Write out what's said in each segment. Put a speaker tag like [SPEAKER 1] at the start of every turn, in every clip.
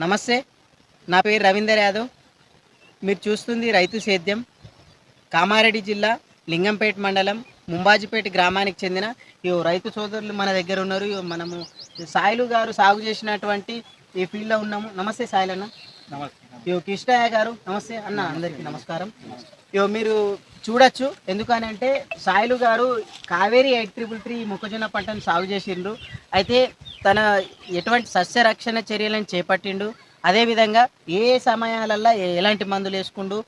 [SPEAKER 1] నమస్తే, నా పేరు రవీందర్ యాదవ్. మీరు చూస్తుంది రైతు సేద్యం. కామారెడ్డి జిల్లా లింగంపేట మండలం ముంబాజిపేట గ్రామానికి చెందిన రైతు సోదరులు మన దగ్గర ఉన్నారు. మనము సాయిలు గారు సాగు చేసినటువంటి ఈ ఫీల్డ్లో ఉన్నాము. నమస్తే సాయిల్ అన్న.
[SPEAKER 2] నమస్తే.
[SPEAKER 1] కృష్ణయ్య గారు నమస్తే అన్న. అందరికీ నమస్కారం. మీరు చూడొచ్చు, ఎందుకనంటే సాయిలు గారు కావేరి 8333 మొక్కజొన్న పంటను సాగు చేసిండ్రు. అయితే తన ఎటువంటి సస్యరక్షణ చర్యలను చేపట్టిండు, అదేవిధంగా ఏ సమయాలల్లో ఎలాంటి మందులు వేసుకుండు,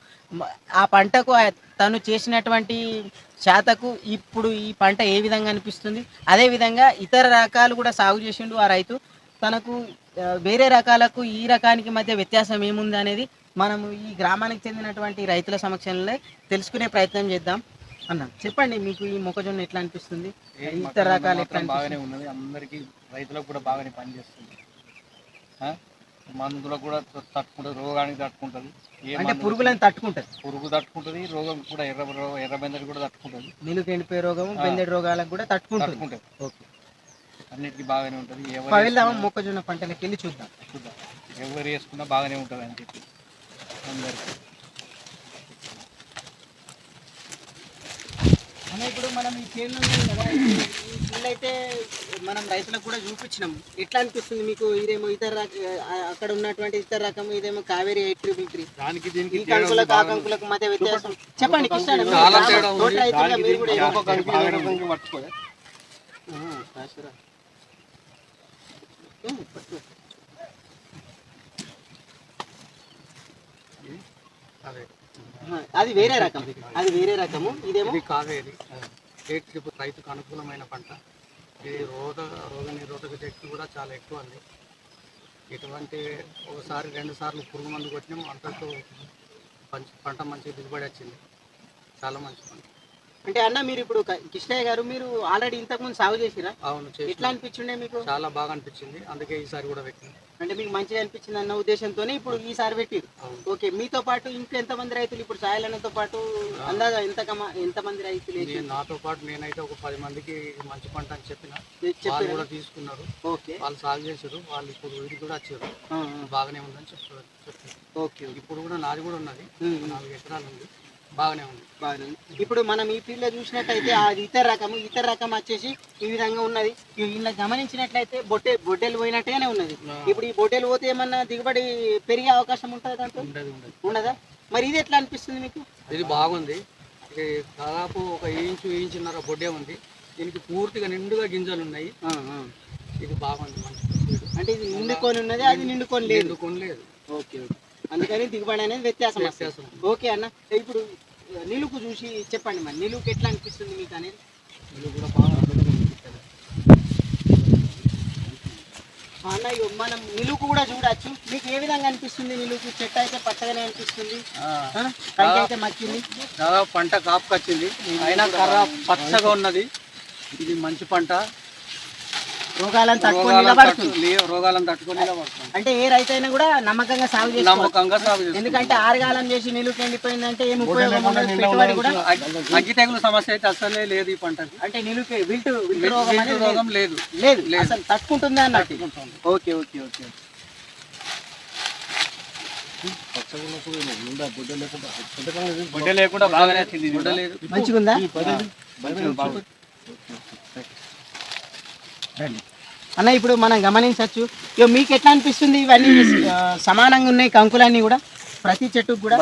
[SPEAKER 1] ఆ పంటకు తను చేసినటువంటి శాతకు ఇప్పుడు ఈ పంట ఏ విధంగా అనిపిస్తుంది, అదేవిధంగా ఇతర రకాలు కూడా సాగు చేసిండు ఆ రైతు. తనకు వేరే రకాలకు ఈ రకానికి మధ్య వ్యత్యాసం ఏముంది అనేది మనము ఈ గ్రామానికి చెందినటువంటి రైతుల సమక్షంలో తెలుసుకునే ప్రయత్నం చేద్దాం. అన్న చెప్పండి, మీకు ఈ మొక్కజొన్న ఎట్లా అనిపిస్తుంది, ఇతర రకాలు ఎట్లా
[SPEAKER 2] బాగానే ఉన్నది. అందరికీ రైతులకు కూడా బాగానే పనిచేస్తుంది. మందులకు కూడా తట్టుకుంటుంది, రోగానికి తట్టుకుంటుంది,
[SPEAKER 1] అంటే పురుగులను తట్టుకుంటుంది.
[SPEAKER 2] పురుగు తట్టుకుంటుంది, రోగం కూడా ఎర్ర బెందడి కూడా తట్టుకుంటుంది.
[SPEAKER 1] నిలుకు ఎండిపోయే రోగం, బెందడి రోగాలకు కూడా తట్టుకుంటుంది. ఓకే,
[SPEAKER 2] అన్నిటికీ బాగానే ఉంటుంది.
[SPEAKER 1] వెళ్దాం మొక్కజొన్న పంటలకు వెళ్ళి చూద్దాం.
[SPEAKER 2] ఎవరు వేసుకున్నా బాగానే ఉంటుంది అని చెప్పి అందరికీ.
[SPEAKER 1] ఇప్పుడు మనం ఈ చేనులు ఉన్నాయి కదా, ఈ ఫీల్డ్ అయితే మనం రైతులకు కూడా చూపించినాము. ఎట్లా అనిపిస్తుంది మీకు? ఇదేమో ఇతర అక్కడ ఉన్నటువంటి ఇతర రకం, ఇదేమో కావేరి 8333.
[SPEAKER 2] దానికి దీనికి
[SPEAKER 1] కంకులకు ఆ కంకులకు మధ్య వ్యత్యాసం చెప్పండి. అది వేరే రకం, అది వేరే రకము. ఇదేమో
[SPEAKER 2] కావేరి రైతుకు అనుకూలమైన పంట. ఇది రోగ నిరోధక శక్తి కూడా చాలా ఎక్కువ ఉంది. ఇటువంటి ఒకసారి 2 సార్లు పురుగు మందు కొట్టినాము, అంతతో పంట మంచి దిగుబడి వచ్చింది. చాలా మంచి పంట.
[SPEAKER 1] అంటే అన్న, మీరు ఇప్పుడు కృష్ణయ్య గారు, మీరు ఆల్రెడీ ఇంతకుముందు సాగు చేసిరా?
[SPEAKER 2] అవును,
[SPEAKER 1] ఎట్లా అనిపించిండే మీకు?
[SPEAKER 2] చాలా బాగా అనిపించింది, అందుకే ఈసారి కూడా పెట్టింది.
[SPEAKER 1] అంటే మీకు మంచిగా అనిపించింది అన్న ఉద్దేశంతోనే ఇప్పుడు ఈసారి పెట్టిరు. ఓకే, మీతో పాటు ఇంకెంతమంది రైతులు ఇప్పుడు సాయలన్నతో పాటు అందాజా ఎంతమంది రైతులు?
[SPEAKER 2] నాతో పాటు నేనైతే ఒక 10 మందికి మంచి పంట అని చెప్పిన, వాళ్ళు కూడా తీసుకున్నారు. ఓకే, వాళ్ళు సాగు చేశారు, వాళ్ళు ఇప్పుడు వీడికి కూడా వచ్చారు, బాగానే ఉందని చెప్పారు. ఓకే, ఇప్పుడు కూడా నాది కూడా ఉన్నది, 4 ఎకరాలు ఉంది, బాగానే ఉంది.
[SPEAKER 1] ఇప్పుడు మనం ఈ ఫీల్డ్ లో చూసినట్టయితే అది ఇతర రకం వచ్చేసి ఈ విధంగా ఉన్నది. ఇలా గమనించినట్లయితే బొట్టెలు పోయినట్టుగానే ఉన్నది. ఇప్పుడు ఈ బొట్టెలు పోతే ఏమన్నా దిగుబడి పెరిగే అవకాశం ఉంటుంది దాంట్లో? ఉండదా? మరి ఇది ఎట్లా అనిపిస్తుంది మీకు?
[SPEAKER 2] ఇది బాగుంది. దాదాపు ఒక ఇంచున్నర బొడ్డే ఉంది. దీనికి పూర్తిగా నిండుగా గింజలు ఉన్నాయి. ఇది బాగుంది, మంచి.
[SPEAKER 1] అంటే ఇది నిండుకొని ఉన్నది, అది నిండుకొని లేదు. ఓకే, అందుకని దిగుబడి అనేది వ్యత్యాసం. ఓకే అన్న, ఇప్పుడు నిలుకు చూసి చెప్పండి, మరి నిలుకు ఎట్లా అనిపిస్తుంది మీకు అనేది?
[SPEAKER 2] నిలుకు కూడా బాగా
[SPEAKER 1] అన్న, మనం నిలుకు కూడా చూడొచ్చు. మీకు ఏ విధంగా అనిపిస్తుంది నిలుకు? చెట్టు అయితే పచ్చగానే అనిపిస్తుంది, పంట అయితే మచ్చింది,
[SPEAKER 2] దాదాపు పంట కాపుకి వచ్చింది, అయినా కర్ర పచ్చగా ఉన్నది. ఇది మంచి పంట.
[SPEAKER 1] రోగాలను తట్టుకొని నిలబడుతుంది. అంటే ఏ రైతు అయినా కూడా నమ్మకంగా సాగు చేస్తుంది. ఎందుకంటే ఆరుగాలం చేసి నిలుకు ఎండిపోయిందంటే ఏం ఉపయోగం ఉండదు, పెట్టుబడి కూడా.
[SPEAKER 2] అగ్గి తెగులు సమస్య అయితే అసలే లేదు ఈ పంటకి.
[SPEAKER 1] అంటే నిలుకు విల్టు
[SPEAKER 2] రోగం లేదు
[SPEAKER 1] అసలు తట్టుకుంటుంది అన్నట్టు. ఓకే ఓకే ఓకే
[SPEAKER 2] బొడ్డ లేకుండా బాగానే
[SPEAKER 1] మంచిగా ఉందా అన్న? ఇప్పుడు మనం గమనించవచ్చు. మీకు ఎట్లా అనిపిస్తుంది? ఇవన్నీ సమానంగా ఉన్నాయి కంకులన్నీ కూడా, ప్రతి చెట్టుకు కూడా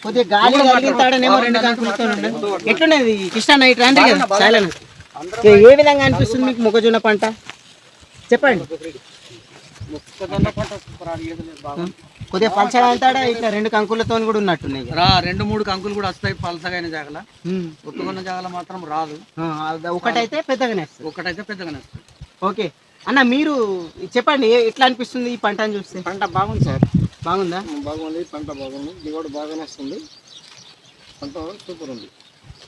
[SPEAKER 1] కొద్దిగా గాలి తగిలితాడనేమో 2 కంకులతో ఉన్నాయి. ఎట్లున్నది కృష్ణ నైట్ రాండి కదా చాలా? ఏ విధంగా అనిపిస్తుంది మీకు మొక్కజొన్న పంట చెప్పండి? కొద్దిగా పలసగా వెళ్తాడా? ఇట్లా 2 కంకులతో కూడా ఉన్నట్టున్నాయి.
[SPEAKER 2] 2-3 కంకులు కూడా వస్తాయి పలసగా జాగల. ఒత్తుకున్న జాగల మాత్రం రాదు.
[SPEAKER 1] ఒకటైతే పెద్దగానే
[SPEAKER 2] వస్తుంది.
[SPEAKER 1] ఓకే అన్న, మీరు చెప్పండి, ఎట్లా అనిపిస్తుంది ఈ పంటను చూస్తే?
[SPEAKER 2] పంట బాగుంది సార్.
[SPEAKER 1] బాగుందా?
[SPEAKER 2] బాగుంది, పంట బాగుంది, దిగుబడి బాగానే వస్తుంది. పంట సూపర్ ఉంది.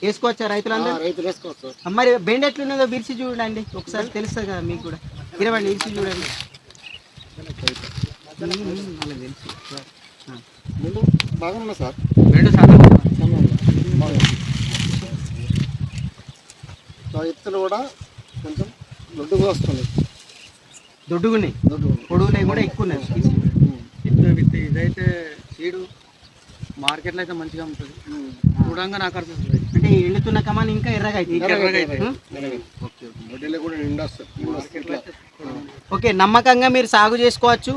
[SPEAKER 1] వేసుకోవచ్చా రైతులందరూ?
[SPEAKER 2] రైతులు వేసుకోవచ్చు.
[SPEAKER 1] మరి బెండ్ ఎట్లున్నదో విరిచి చూడండి ఒకసారి, తెలుస్తుంది కదా మీకు కూడా. ఇరవండి, విరిచి చూడండి.
[SPEAKER 2] బాగున్నా సార్. ఎత్తులు కూడా కొంచెం దొడ్డుగా వస్తుంది.
[SPEAKER 1] దొడ్డుగున్నాయి, పొడుగున్నాయి కూడా ఎక్కువ ఉన్నాయి.
[SPEAKER 2] ఇదైతే సీడు మార్కెట్లో అయితే మంచిగా ఉంటుంది చూడంగా నాకు అర్థమవుతుంది.
[SPEAKER 1] అంటే ఎండుతున్న కమాన్ ఇంకా ఎర్రగా అవుతుంది.
[SPEAKER 2] ఎర్రగా అయితే
[SPEAKER 1] ఓకే, నమ్మకంగా మీరు సాగు చేసుకోవచ్చు.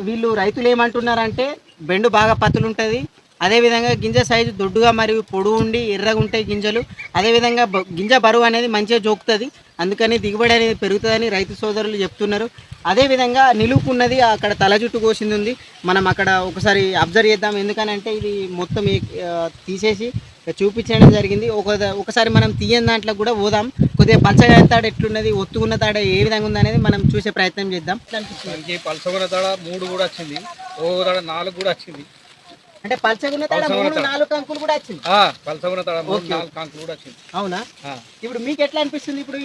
[SPEAKER 1] వీళ్ళు రైతులు ఏమంటున్నారంటే బెండు బాగా పతులు ఉంటుంది, అదేవిధంగా గింజ సైజు దొడ్డుగా మరియు పొడుగు ఉండి ఎర్రగా ఉంటాయి గింజలు, అదేవిధంగా గింజ బరువు అనేది మంచిగా జోకుతుంది, అందుకని దిగుబడి అనేది పెరుగుతుందని రైతు సోదరులు చెప్తున్నారు. అదేవిధంగా నిలుపుకున్నది అక్కడ తల జుట్టు కోసింది ఉంది, మనం అక్కడ ఒకసారి అబ్జర్వ్ చేద్దాం. ఎందుకనంటే ఇది మొత్తం తీసేసి చూపించడం జరిగింది. ఒకసారి మనం తీయని దాంట్లో కూడా పోదాం, కొద్దిగా పలచగా తాడ ఎట్లున్నది, ఒత్తుకున్న తాడ ఏ విధంగా ఉందనేది మనం చూసే ప్రయత్నం చేద్దాం.
[SPEAKER 2] పలసగున్న తాడ 3 కూడా వచ్చింది, ఓ తాడ 4 కూడా వచ్చింది.
[SPEAKER 1] అంటే పలచగున్న తాడ 3-4 కంకులు కూడా వచ్చింది.
[SPEAKER 2] పలసగున్న తాడ 3-4 కంకులు కూడా వచ్చింది.
[SPEAKER 1] అవునా? ఇప్పుడు మీకు ఎట్లా అనిపిస్తుంది? ఇప్పుడు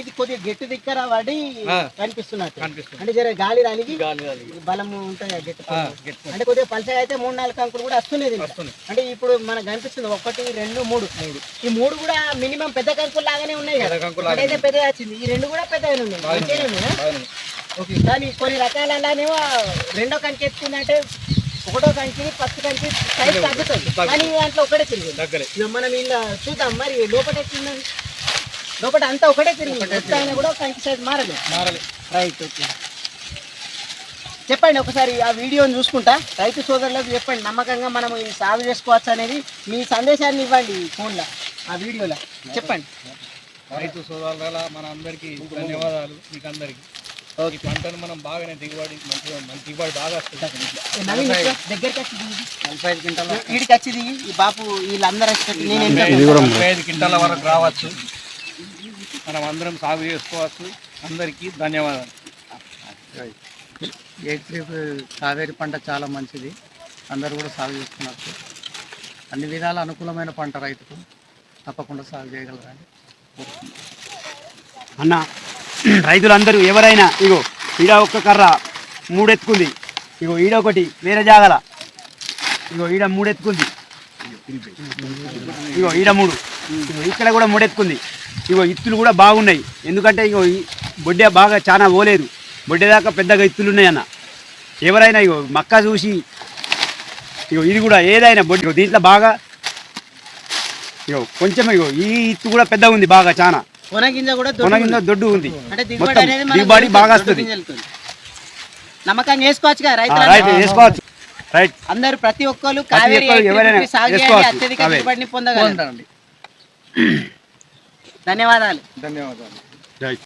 [SPEAKER 1] ఇది కొద్దిగా గట్టి దిక్కర వాడి కనిపిస్తున్నట్టు, అంటే జర గాలి రానికి బలము ఉంటుంది గట్టి, అంటే కొద్దిగా పలచగా అయితే 3-4 కంకులు కూడా వస్తున్నాయి. అంటే ఇప్పుడు మనకు కనిపిస్తుంది 1, 2, 3, ఈ 3 కూడా మినిమం పెద్ద కంకులు లాగానే ఉన్నాయి కదా, అయితే పెద్దగా వచ్చింది. ఈ 2 కూడా పెద్దగా ఉన్నాయి, మంచిగానే ఉన్నాయి. ఓకే, కానీ కొన్ని రకాలనేమో రెండో కంకి ఎత్తుకుందంటే ఒకటో కంకి ఫస్ట్ కంకి సైజ్ తగ్గుతుంది, కానీ దాంట్లో ఒకటే తిరిగి మనం ఇలా చూద్దాం. మరి లోపల ఎట్లున్నది? లోపల అంతా ఒకటే తిరిగి అయినా కూడా కంకి సైజ్ మారలేదు. Right, okay. చెప్పండి ఒకసారి ఆ వీడియోని చూసుకుంటా రైతు సోదరులకు చెప్పండి, నమ్మకంగా మనం ఇది సాగు చేసుకోవచ్చు అనేది మీ సందేశాన్ని ఇవ్వండి ఫోన్లో, ఆ వీడియోలో చెప్పండి.
[SPEAKER 2] రైతు సోదరుల మన అందరికీ ధన్యవాదాలు. మీకు అందరికీ ఈ పంటను మనం బాగానే దిగుబడి మంచి దిగుబడి బాగా వస్తుంది.
[SPEAKER 1] దగ్గరికి వచ్చి 45 క్వింటాల వీడికి వచ్చి ఈ బాపు వీళ్ళందరూ
[SPEAKER 2] 45 క్వింటాల వరకు రావచ్చు, మనం అందరం సాగు చేసుకోవచ్చు. అందరికీ ధన్యవాదాలు. కావేరి పంట చాలా మంచిది, అందరూ కూడా సాగు చేసుకున్నారు. అన్ని విధాల అనుకూలమైన పంట, రైతుకు తప్పకుండా సాగు చేయగలరని
[SPEAKER 3] అన్న. రైతులందరూ ఎవరైనా ఇగో ఈడ ఒక్క కర్ర 3 ఎత్తుకుంది, ఇగో ఈడ ఒకటి వేరే జాగల, ఇగో ఈడ 3 ఎత్తుకుంది, ఇగో ఈడ 3, ఇగో ఇక్కడ కూడా 3 ఎత్తుకుంది. ఇగో ఇత్తులు కూడా బాగున్నాయి, ఎందుకంటే ఇగో ఈ బొడ్డే బాగా చాలా పోలేదు, బొడ్డే దాకా పెద్దగా ఇత్తులు ఉన్నాయన్న. ఎవరైనా ఇగో మక్క చూసి ఇగో ఇది కూడా ఏదైనా బొడ్డి దీంట్లో బాగా ఇగో కొంచెం ఇగో ఈ ఇత్తు కూడా పెద్దగా ఉంది, బాగా చాలా
[SPEAKER 1] కొనగింజ కూడా
[SPEAKER 3] దొడ్డు ఉంది,
[SPEAKER 1] అంటే
[SPEAKER 3] దిగుబడి బాగా వస్తుంది.
[SPEAKER 1] నమ్మకంగా చేసుకోవచ్చు కదా
[SPEAKER 3] రైతు చేసుకోవచ్చు. రైట్,
[SPEAKER 1] అందరూ ప్రతి ఒక్కరు కావేరి సాగు చేయాలి, అత్యధిక దిగుబడిని పొందగలరు.
[SPEAKER 2] ధన్యవాదాలు.
[SPEAKER 1] ధన్యవాదాలు.
[SPEAKER 3] రైట్.